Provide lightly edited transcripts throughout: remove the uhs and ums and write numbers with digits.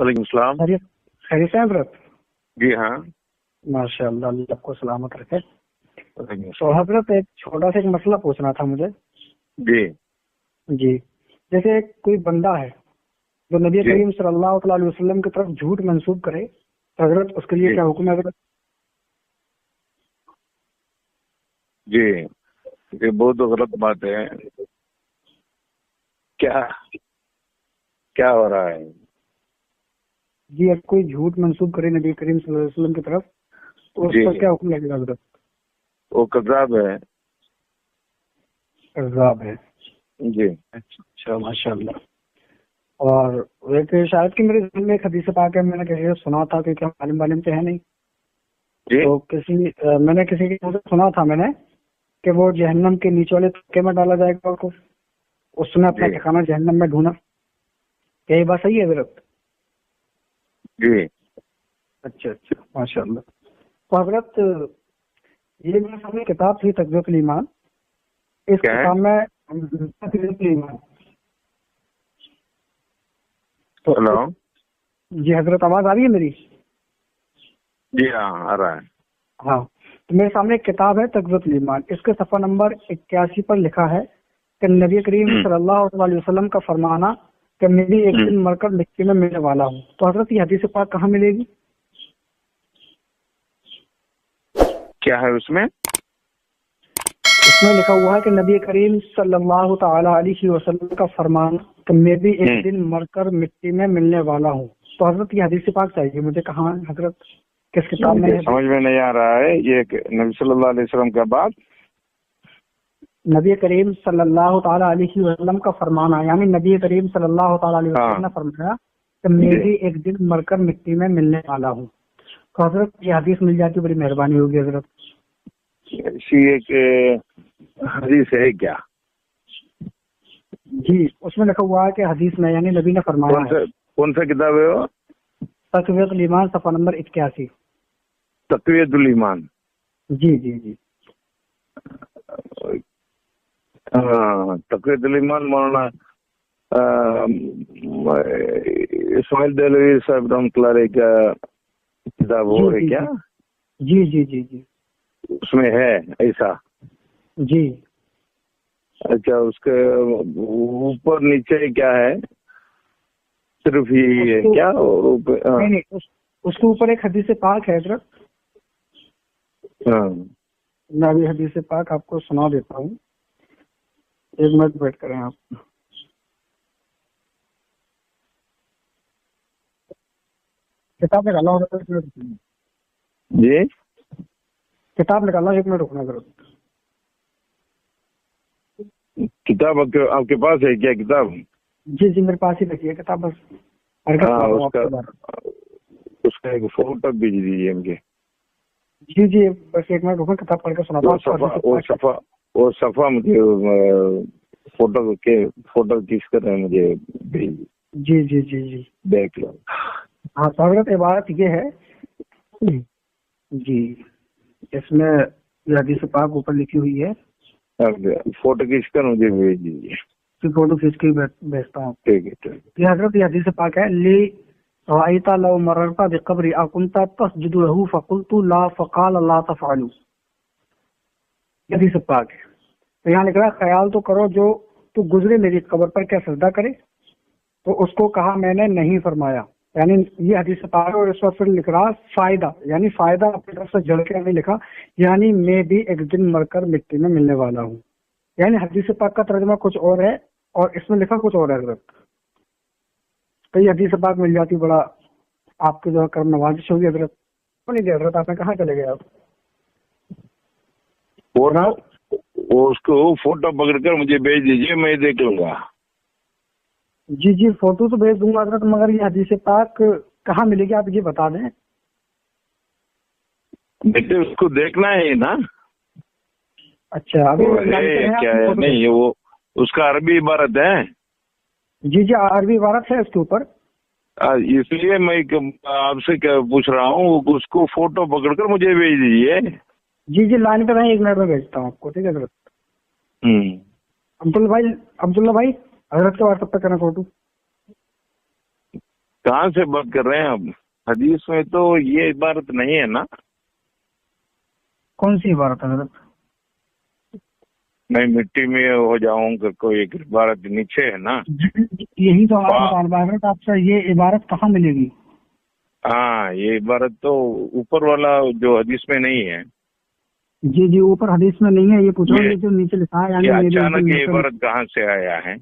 वालेकुम सलाम। खैरियत से हैं हजरत? जी हाँ। माशाअल्लाह, अल्लाह आपको सलामत रखे। वालेकुम तो सलाम। हजरत एक छोटा सा एक मसला पूछना था मुझे। जी जी, जैसे कोई बंदा है जो नबी जी करीम सल्लल्लाहु अलैहि वसल्लम की तरफ झूठ मंसूब करे, तो हजरत उसके लिए जी क्या हुक्म है हजरत? जी, ये बहुत गलत बात है। क्या क्या हो रहा है? जी, अगर कोई झूठ मंसूब करे नबी करीम सल्लल्लाहु अलैहि वसल्लम की तरफ, तो उस जी पर क्या हुक्म लगेगा हजरत? वो कज़ाब है। कज़्ज़ाब है। जी अच्छा, माशाअल्लाह। और एक शायद कि मेरे ज़हन में एक हदीस पाक है, मैंने किसी से सुना था, क्योंकि हम आलिम वालिम तो है नहीं, जी तो मैंने किसी के मुंह से सुना था मैंने कि वो जहन्नम के नीचे वाले तबके में डाला जाएगा उसको, उसने अपना जी ठिकाना जहन्नम में ढूंढा। क्या ये बात सही है हजरत? जी अच्छा अच्छा, माशाअल्लाह। तो हजरत, ये मेरे सामने किताब थी तक़वियतुल ईमान। इस क्या है? किताब में तक़वियतुल ईमान, तो हेलो। जी हजरत, आवाज आ रही है मेरी? जी हाँ, आ रहा है। हाँ, तो मेरे सामने एक किताब है तक़वियतुल ईमान। इसके सफ़ा नंबर 81 पर लिखा है कि नबी करीम सल्लल्लाहु अलैहि वसल्लम का फरमाना कि मैं भी एक दिन मरकर मिट्टी में मिलने वाला हूँ। तो हजरत, ये हदीस पाक कहाँ मिलेगी? क्या है उसमें? इसमें लिखा हुआ है कि नबी करीम सल्लल्लाहु ताला अलैहि वसल्लम का फरमान कि मैं भी एक दिन मरकर मिट्टी में मिलने वाला हूँ। तो हजरत, ये हदीस पाक चाहिए मुझे, कहाँ है हजरत, किस किताब में है? समझ में नहीं आ रहा है। ये नबी सल्लल्लाहु अलैहि वसल्लम का बात, नबी करीम सल्लल्लाहु ताला अलैहि वसल्लम का फरमान है, यानी नबी करीम सल्लल्लाहु ताला अलैहि वसल्लम ने फरमाया कि मैं भी एक दिन मरकर मिट्टी में मिलने वाला हूँ। तो हजरत, ये हदीस मिल जाती बड़ी मेहरबानी होगी हजरत। ऐसी एक हदीस है क्या? जी, उसमें लिखा हुआ है कि हदीस में, यानी नबी ने फरमाया है। कौन सा किताब है वो? तक़वियतुल ईमान, सफ़ा नंबर 81। तक़वियतुल ईमान। जी जी जी। हाँ, तक़वियतुल ईमान मौलाना इस्माइल देहलवी साहब रहमतुल्लाह अलैह का किताब हो है क्या? जी जी जी जी, उसमें है ऐसा? जी। अच्छा, उसके ऊपर नीचे क्या है? सिर्फ ही है क्या? और ऊपर? नहीं नहीं, उसके ऊपर एक हदीस पाक है हजरत। हाँ, मैं अभी हदीस पाक आपको सुना देता हूँ, एक मिनट वेट करें आप। किताब निकालना होगा तो 1 मिनट रुकिए। जी किताब निकालना, 1 मिनट रुकना जरूर। किताब आपके पास है क्या किताब? जी जी, मेरे पास ही रखी है किताब, बस हरकत हाँ, कर रहा हूँ उसका आपके बारे। उसका एक फोटो भेज दीजिए मुझे। जी जी, बस 1 मिनट रुकना, किताब पढ़ के सुनाता हूँ आपको। वो सफा मुझे फोटो खींच कर मुझे भेज दीजिए। जी जी जी जी, देख लो। हाँ। तो हजरत, इबारत ये है जी, इसमें ये हदीस पाक ऊपर लिखी हुई है। फोटो खींच कर मुझे भेज दीजिए। फोटो खींच के भेजता हूँ। ठीक है, ठीक। ये हजरत, ये हदीस पाक है। ली राइता लव मररता बिकब्री अकुंता तस्जुदु लहू फकुलतु ला फकाल ला तफअलू। हदीस पाक है। तो यहाँ लिख रहा है, ख्याल तो करो जो तू गुजरे मेरी कब्र पर, क्या सजदा करे? तो उसको कहा मैंने नहीं फरमाया। यानी ये हदीस पाक है। और इस वक्त फिर लिख रहा फायदा, यानी फायदा अपनी तरफ से जड़ के नहीं लिखा, यानी मैं भी एक दिन मरकर मिट्टी में मिलने वाला हूँ। यानी हदीस पाक का तर्जुमा कुछ और है और इसमें लिखा कुछ और है हजरत। तो ये हदीस पाक मिल जाती, बड़ा आपकी जो है कर्म नवाजिश होगी हजरत। नहीं दिया हजरत, आपने कहाँ चले गए आप? वो उसको फोटो पकड़ कर मुझे भेज दीजिए, मैं देख लूंगा। जी जी, फोटो तो भेज दूंगा हजरत, मगर ये हदीस पाक कहाँ मिलेगी आप ये बता दें। बेटे, उसको देखना है ना। अच्छा, अभी क्या है? नहीं, वो उसका अरबी इबारत है। जी जी, अरबी इबारत है उसके ऊपर। इसलिए मैं आपसे पूछ रहा हूँ, उसको फोटो पकड़कर मुझे भेज दीजिए। जी जी, लाइन पे रहें, 1 मिनट में भेजता हूँ आपको, ठीक है हजरत। अब्दुल्ला भाई, हजरत के व्हाट्सएप पे करना फोटो। कहाँ से बात कर रहे हैं आप? हदीस में तो ये इबारत नहीं है ना। कौन सी इबारत है हजरत? मैं मिट्टी में हो जाऊंगा, कोई एक इबारत नीचे है ना। यही तो आपको बता रहा हूं आपसे, ये इबारत कहाँ मिलेगी? हाँ, ये इबारत तो ऊपर वाला जो हदीस में नहीं है। जी जी, ऊपर हदीस में नहीं है, ये पूछ रहा हूँ ये जो नीचे लिखा है, यानी अचानक ये इबारत कहाँ से आया है?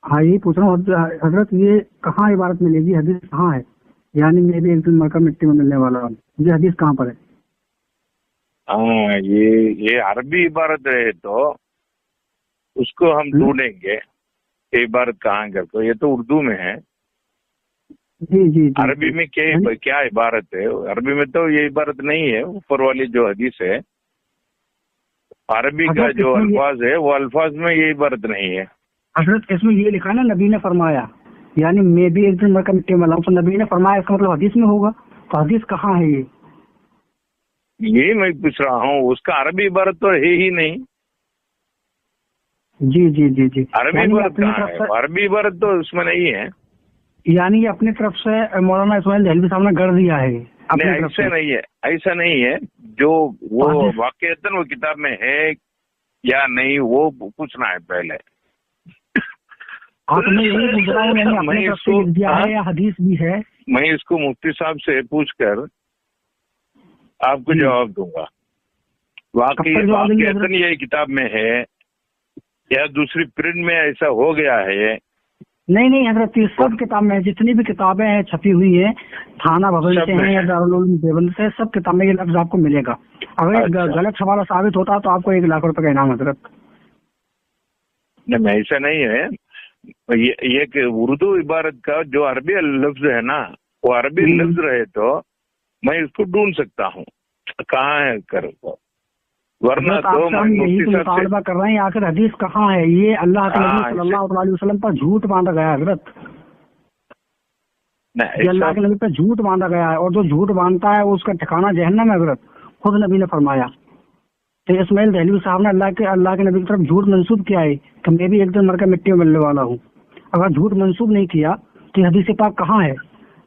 हाँ, यही पूछ रहा हूँ हजरत, ये कहाँ इबारत मिलेगी, हदीस कहाँ है? यानी मैं भी एक दिन मरकर मिट्टी में मिलने वाला हूँ, ये हदीस कहाँ पर है? हाँ, ये अरबी इबारत है, तो उसको हम ढूंढेंगे ये इबारत कहाँ करके। ये तो उर्दू में है। जी जी जी। अरबी में क्या इबारत है? अरबी में तो ये इबारत नहीं है। ऊपर वाली जो हदीस है, अरबी का जो अल्फाज है वो अल्फाज में ये इबारत नहीं है। हजरत इसमें ये लिखा ना, नबी ने फरमाया, यानी मैं भी एक दिन मरकर मिट्टी में मिलाऊं, तो नबी ने फरमाया, इसका मतलब हदीस में होगा। तो हदीस कहाँ है ये मैं पूछ रहा हूँ। उसका अरबी इबारत तो है ही नहीं। जी जी जी जी। अरबी इबारत कहाँ है? अरबी इबारत तो उसमें नहीं है। यानी अपनी तरफ से मौलाना इस्माइल दहलवी साहब ने कर दिया है। ऐसा नहीं है, ऐसा नहीं है। जो वो वाकईतन वो किताब में है या नहीं, वो पूछना है पहले। हाँ, तो मैं यही पूछ रहा हूँ, यानी अपनी तरफ से लिख दिया है या हदीस भी है? मैं इसको मुफ्ती साहब से पूछकर आपको जवाब दूंगा। वाकईतन ये किताब में है या दूसरी प्रिंट में ऐसा हो गया है? नहीं नहीं हजरत, सब किताब में, जितनी भी किताबें हैं छपी हुई हैं, थाना भवन से हैं या दारुल उलूम देवबंद से, सब किताब में ये लफ्ज आपको मिलेगा। अगर गलत हवाला साबित होता तो आपको 1 लाख रुपए का इनाम हजरत। नहीं, ऐसा नहीं है। ये उर्दू इबारत का जो अरबी लफ्ज है ना, वो अरबी लफ्ज रहे तो मैं इसको ढूंढ सकता हूँ कहाँ है कर, वरना तो मैं मुफ्ती साहब से कर रहे हैं आखिर हदीस कहाँ है। ये अल्लाह के नबी सल्लल्लाहु अलैहि वसल्लम पर झूठ बांधा गया है हजरत। ये अल्लाह के नबी पर झूठ बांधा गया है, और जो झूठ बांधता है वो उसका ठिकाना जहन्नम है हजरत। खुद नबी ने फरमाया। तो इस्माइल दहलवी साहब ने अल्लाह के नबी की तरफ झूठ मंसूब किया है कि मैं भी एक दिन मरकर मिट्टी में मिलने वाला हूँ। अगर झूठ मंसूब नहीं किया तो हदीस पाक कहाँ है,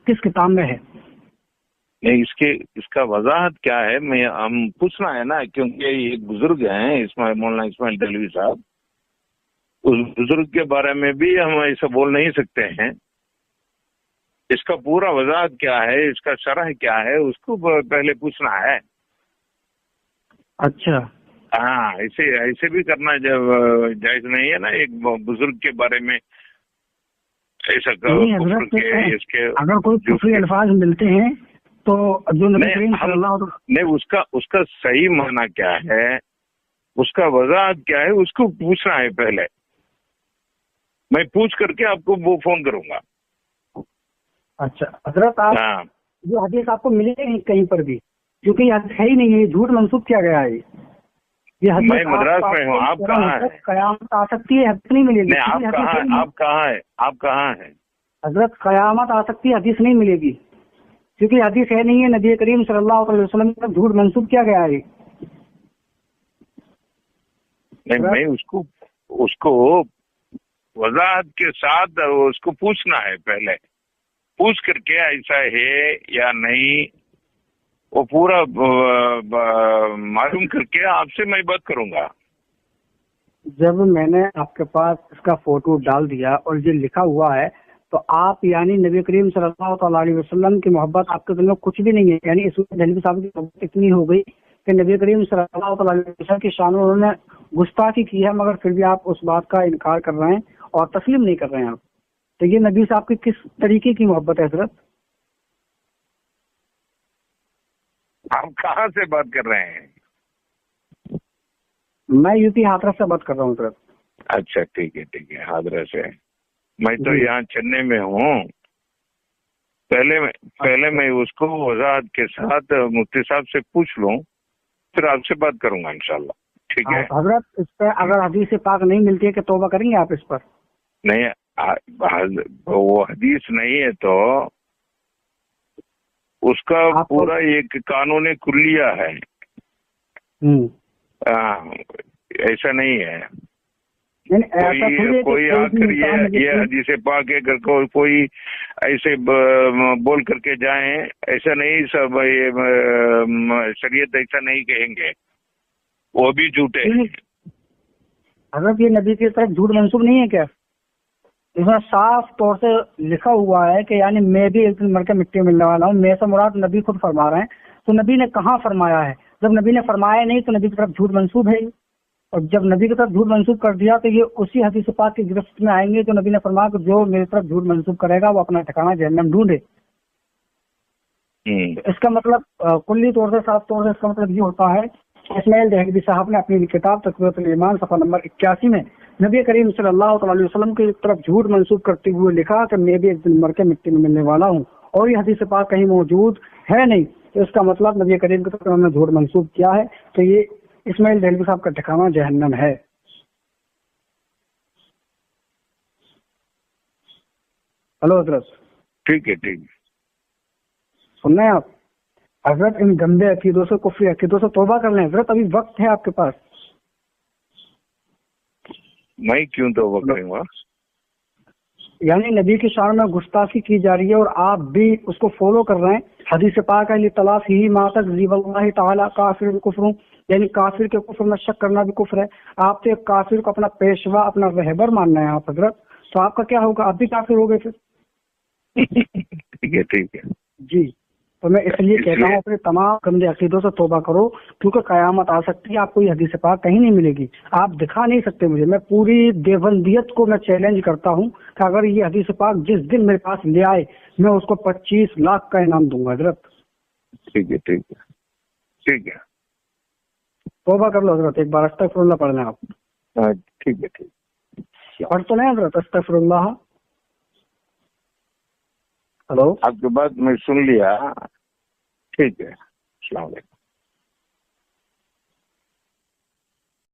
किस किताब में है? नहीं, इसका वजाहत क्या है, हम पूछना है ना, क्योंकि ये बुजुर्ग हैं मौलाना इस्माइल दहलवी साहब। उस बुजुर्ग के बारे में भी हम ऐसा बोल नहीं सकते हैं। इसका पूरा वजाहत क्या है, इसका शरह क्या है, उसको पहले पूछना है। अच्छा, हाँ, ऐसे भी करना जायज नहीं है ना। एक बुजुर्ग के बारे में ऐसा इसके अगर कोई कुफरी अल्फाज मिलते हैं तो जो नबी करीम सल्लल्लाहु नहीं, उसका सही माना क्या है, उसका वजाहत क्या है, उसको पूछना है पहले। मैं पूछ करके आपको वो फोन करूंगा। अच्छा हजरत, आप जो हदीस आपको मिलेगी नहीं कहीं पर भी, क्योंकि हदीस है ही नहीं है, झूठ मंसूब किया गया है। ये हदीस मैं मद्रास में हूँ, आप कहाँ हैं? कयामत आ सकती है, हदीस नहीं मिलेगी। आप कहाँ हैं? हजरत, कयामत आ सकती है, हदीस नहीं मिलेगी, क्योंकि हदीस है नहीं है। नबी करीम सल्लल्लाहु अलैहि वसल्लम पर झूठ मंसूब किया गया है। नहीं, मैं उसको वजाहत के साथ उसको पूछना है पहले। पूछ करके ऐसा है या नहीं, वो पूरा मालूम करके आपसे मैं बात करूंगा। जब मैंने आपके पास इसका फोटो डाल दिया और ये लिखा हुआ है, तो आप यानी नबी करीम सल्लल्लाहु अलैहि वसल्लम की मोहब्बत आपके दिल में कुछ भी नहीं है। यानी इस्माइल दहलवी साहब की मोहब्बत इतनी हो गई कि नबी करीम सल्लल्लाहु अलैहि वसल्लम की शान उन्होंने गुस्ताखी की है, मगर फिर भी आप उस बात का इनकार कर रहे हैं और तस्लीम नहीं कर रहे हैं आप। तो ये नबी साहब की किस तरीके की मोहब्बत है हजरत? आप कहाँ से बात कर रहे हैं? मैं यूपी हाथरस से बात कर रहा हूँ हजरत। अच्छा, ठीक है, हाथरस से। मैं तो यहाँ चेन्नई में हूँ। पहले मैं उसको वजाहत के साथ मुफ्ती साहब से पूछ लूँ, फिर आपसे बात करूंगा इंशाल्लाह। ठीक है हजरत, इस पर अगर हदीस पाक नहीं मिलती है कि तौबा करेंगे आप इस पर? नहीं, वो हदीस नहीं है तो उसका पूरा एक कानूनी कुल्लिया है। ऐसा नहीं है। کوئی آ کر یہ حدیث پاک ہے کر کوئی ایسے بول کر کے جائیں، ایسا نہیں، سب شریعت ایسا نہیں کہیں گے، وہ بھی جھوٹے۔ حضرت یہ نبی کی طرف جھوٹ منسوب نہیں ہے کیا؟ اس میں صاف طور سے لکھا ہوا ہے کہ یعنی میں بھی ایک دن مر کے مٹی میں ملنے والا ہوں، میں سے مراد نبی خود فرما رہے ہیں۔ تو نبی نے کہاں فرمایا ہے؟ جب نبی نے فرمایا نہیں تو نبی کی طرف جھوٹ منسوب ہے، اور جب نبی کی طرف جھوٹ منسوب کر دیا تو یہ اسی حدیث پاک کی گرفت میں آئیں گے جو نبی نے فرمایا کہ جو میری طرف جھوٹ منسوب کرے گا وہ اپنا ٹھکانہ جہنم ڈھونڈے۔ اس کا مطلب کلی طور سے صاف طور سے اس کا مطلب یہ ہوتا ہے، اسماعیل دہلوی صاحب نے اپنی کتاب تقویۃ الایمان صفحہ نمبر 81 میں نبی کریم صلی اللہ تعالی علیہ وسلم کی طرف جھوٹ منسوب کرتے ہوئے لکھا کہ میں بھی ایک دن مر کے مٹی میں ملنے والا ہوں، اور یہ حدیث پاک کہیں موجود ہے نہیں، تو اس کا مطلب نبی کریم کی طرف انہوں نے جھوٹ منسوب کیا ہے، تو یہ اسماعیل دہلوی صاحب کا ٹھکانہ جہنم ہے۔ ہلو حضرت، ٹھیک ہے ٹھیک ہے، سن رہے ہیں آپ؟ حضرت ان گندے عقیدوں سے، کفری عقیدوں سے توبہ کر لیں حضرت، ابھی وقت ہے آپ کے پاس۔ میں کیوں توبہ کروں گا؟ یعنی نبی کی شان میں گستاخی کی جا رہی ہے اور آپ بھی اس کو فالو کر رہے ہیں۔ حدیث پاک ہے لطلاف ہی ما تکذیب اللہ تعالی کافر کفر، یعنی کافر کے کفر میں شک کرنا بھی کفر ہے۔ آپ تو ایک کافر کو اپنا پیشوا، اپنا رہبر ماننا ہے آپ حضرت، تو آپ کا کیا ہوگا؟ آپ بھی کافر ہو گئے پھر۔ ٹھیک ہے ٹھیک ہے جی، تو میں اس لیے کہتا ہوں اپنے تمام گندے عقیدوں سے توبہ کرو، کیونکہ قیامت آ سکتی ہے، آپ کو یہ حدیث پاک کہیں نہیں ملے گی، آپ دکھا نہیں سکتے مجھے۔ میں پوری دیوبندیت کو میں چیلنج کرتا ہوں کہ اگر یہ حدیث پاک جس دن میرے پاس لے آئے میں اس کو 25 لاکھ کا انعام دوں گا حضرت۔ ٹھیک ہے ٹھیک ہے ٹھیک ہے، توبہ کر لو حضرت، ایک بار استغفر اللہ پڑھ لیں آپ۔ ٹھیک ہے ٹھیک، پڑھ تو نہیں حضرت استغفر اللہ؟ ہلو، آپ کی بات میں سن لیا، ٹھیک ہے، السلام علیکم۔